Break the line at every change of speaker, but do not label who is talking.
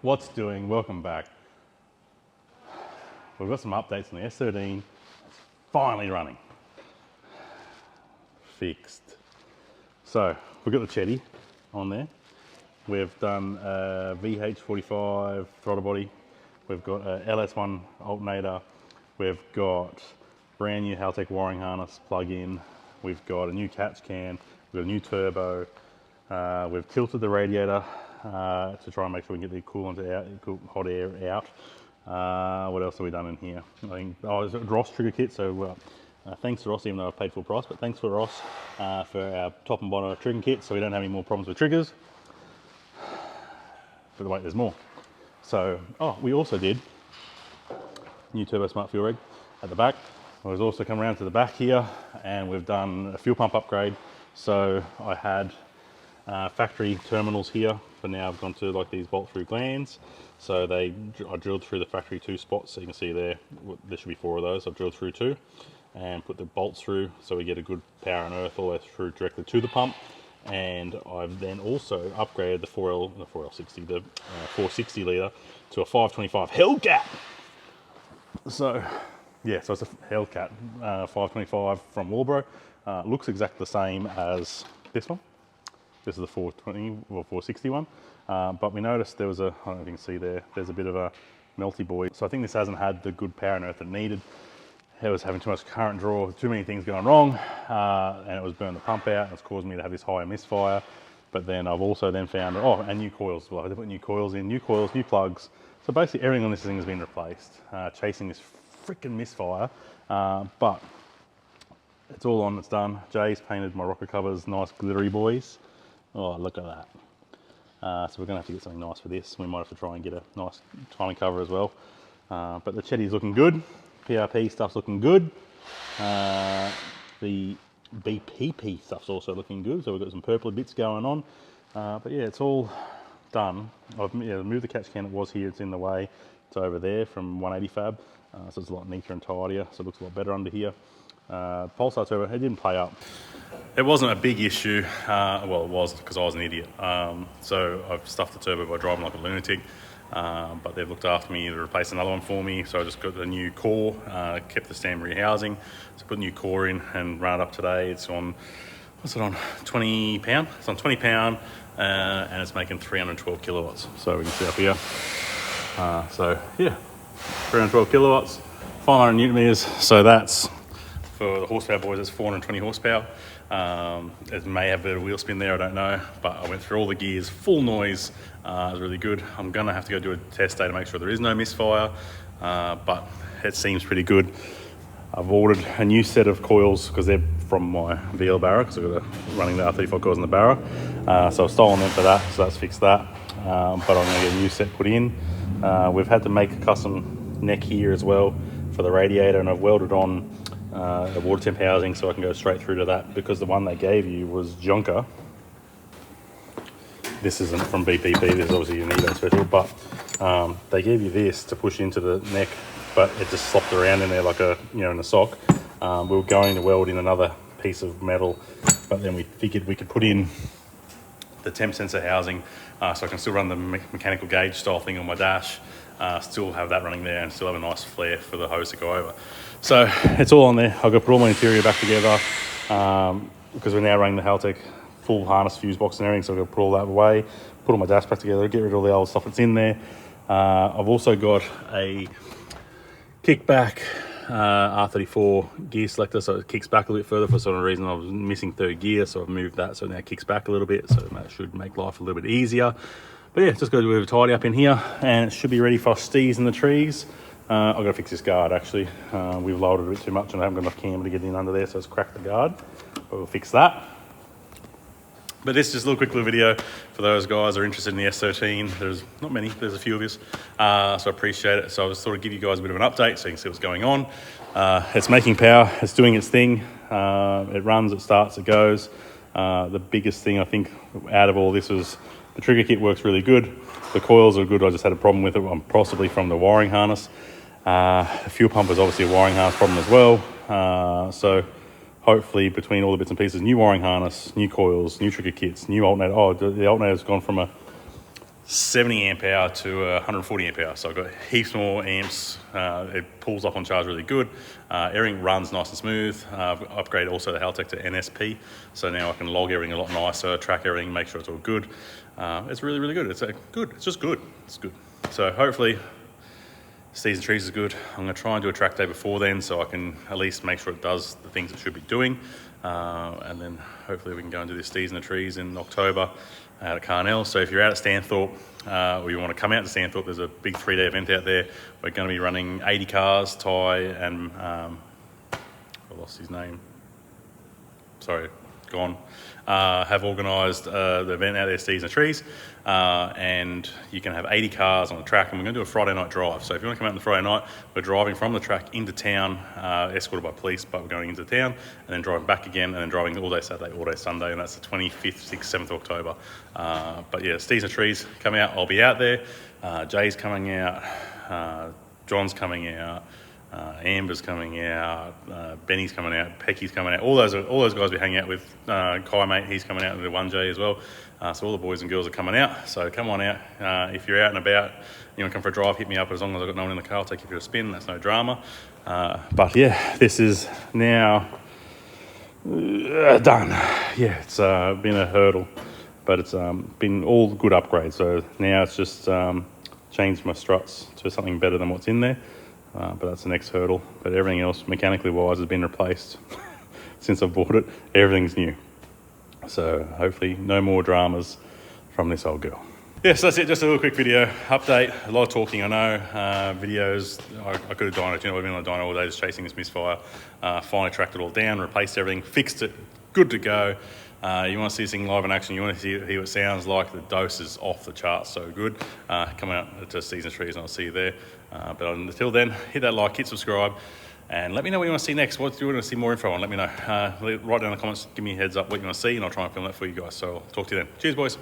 What's doing? Welcome back. We've got some updates on the S13. It's finally running. Fixed. So we've got the Chetty on there. We've done a VH45 throttle body. We've got a LS1 alternator. We've got brand new Hellcat wiring harness plug-in. We've got a new catch can. We've got a new turbo. We've tilted the radiator to try and make sure we can get the hot air out. What else have we done in here? I think, it's a Ross trigger kit. So thanks to Ross, even though I've paid full price, but thanks for Ross for our top and bottom trigger kit, so we don't have any more problems with triggers. But wait, there's more. So, we also did new turbo smart fuel rig at the back. We've also come around to the back here, and we've done a fuel pump upgrade. So I had factory terminals here, but now I've gone to like these bolt-through glands. So I drilled through the factory 2 spots, so you can see there should be 4 of those. I've drilled through 2 and put the bolts through, so we get a good power and earth all the way through directly to the pump. And I've then also upgraded the 460 litre to a 525 Hellcat. So yeah, so it's a Hellcat 525 from Walbro. Looks exactly the same as this one. This is the 420 or 460 one. But we noticed there was I don't know if you can see there's a bit of a melty boy. So I think this hasn't had the good power and earth it needed. It was having too much current draw, too many things going wrong, and it was burning the pump out, and it's caused me to have this higher misfire. But then I've also then found, and new coils as well. I had to put new coils in, new coils, new plugs. So basically everything on this thing has been replaced, chasing this freaking misfire. But it's all on, it's done. Jay's painted my rocker covers, nice glittery boys. Oh, look at that. So we're gonna have to get something nice for this. We might have to try and get a nice timing cover as well. But the Chetty's looking good. PRP stuff's looking good. The BPP stuff's also looking good. So we've got some purple bits going on. But yeah, it's all done. I've moved the catch can that was here. It's in the way. It's over there from 180 fab. So it's a lot neater and tidier. So it looks a lot better under here. Pulsar turbo, it didn't play up. It wasn't a big issue. Well, it was because I was an idiot. So I've stuffed the turbo by driving like a lunatic. But they've looked after me to replace another one for me. So I just got the new core, kept the Stanbury housing. So put a new core in and ran it up today. It's on, what's it on? 20 pound? It's on 20 pound and it's making 312 kilowatts. So we can see up here. So yeah, 312 kilowatts, 500 newton meters. So that's, for the horsepower boys, it's 420 horsepower. It may have a bit of wheel spin there, I don't know, but I went through all the gears, full noise. It was really good. I'm gonna have to go do a test day to make sure there is no misfire, but it seems pretty good. I've ordered a new set of coils because they're from my VL barra, because I've got running the R35 coils in the barra. So I've stolen them for that, so that's fixed that. But I'm gonna get a new set put in. We've had to make a custom neck here as well for the radiator, and I've welded on a water temp housing so I can go straight through to that, because the one they gave you was junker. This isn't from BPP, this is obviously an eBay special, but they gave you this to push into the neck, but it just slopped around in there like in a sock. We were going to weld in another piece of metal, but then we figured we could put in the temp sensor housing, so I can still run the mechanical gauge style thing on my dash, still have that running there, and still have a nice flare for the hose to go over. So it's all on there. I've got to put all my interior back together because we're now running the Hellcat full harness fuse box and everything, so I've got to put all that away, put all my dash back together, get rid of all the old stuff that's in there. I've also got a kickback R34 gear selector, so it kicks back a little bit further. For some reason I was missing third gear, so I've moved that, so now it kicks back a little bit, so that should make life a little bit easier. But yeah, just got to do a bit of a tidy up in here, and it should be ready for stees in the trees. I've got to fix this guard actually. We've lowered it a bit too much and I haven't got enough camber to get in under there, so it's cracked the guard, but we'll fix that. But this is just a quick little video for those guys who are interested in the S13. There's not many, there's a few of us, so I appreciate it. So I just thought I'd give you guys a bit of an update so you can see what's going on. It's making power, it's doing its thing. It runs, it starts, it goes. The biggest thing I think out of all this was the trigger kit works really good. The coils are good, I just had a problem with it, possibly from the wiring harness. The fuel pump is obviously a wiring harness problem as well. So hopefully between all the bits and pieces, new wiring harness, new coils, new trigger kits, new alternator. The alternator's gone from a 70 amp hour to 140 amp hour. So I've got heaps more amps. It pulls up on charge really good. Everything runs nice and smooth. I've upgraded also the Hellcat to NSP. So now I can log everything a lot nicer, track everything, make sure it's all good. It's really, really good. It's good. It's just good. It's good. So hopefully Seas and Trees is good. I'm going to try and do a track day before then so I can at least make sure it does the things it should be doing. And then hopefully we can go and do this Seas and the Trees in October out at Carnell. So if you're out at Stanthorpe or you want to come out to Stanthorpe, there's a big 3-day event out there. We're going to be running 80 cars. Ty and I lost his name. Sorry, gone. Have organised the event out there, Seas and Trees, and you can have 80 cars on the track, and we're going to do a Friday night drive. So if you want to come out on the Friday night, we're driving from the track into town, escorted by police, but we're going into town, and then driving back again, and then driving all day Saturday, all day Sunday, and that's the 25th, 6th, 7th October. But yeah, Seas and Trees, come out. I'll be out there. Jay's coming out. John's coming out. Amber's coming out, Benny's coming out, Pecky's coming out. All those guys we hang out with. Kai, mate, he's coming out, and the 1J as well. So all the boys and girls are coming out. So come on out. If you're out and about, you want to come for a drive, hit me up. As long as I've got no one in the car, I'll take you for a spin. That's no drama. But yeah, this is now done. Yeah, it's been a hurdle, but it's been all good upgrades. So now it's just changed my struts to something better than what's in there. But that's the next hurdle. But everything else, mechanically wise, has been replaced since I bought it. Everything's new. So hopefully no more dramas from this old girl. Yeah, so that's it. Just a little quick video update. A lot of talking, I know. Videos, I could have dynoed. You know, I've been on a dyno all day just chasing this misfire. Finally tracked it all down, replaced everything, fixed it, good to go. You want to see this thing live in action, you want to hear what it sounds like. The dose is off the charts, so good. Come out to Seas and Trees and I'll see you there. But until then, hit that like, hit subscribe, and let me know what you want to see next. What do you want to see more info on? Let me know. Write down in the comments, give me a heads up what you want to see, and I'll try and film that for you guys. So I'll talk to you then. Cheers, boys.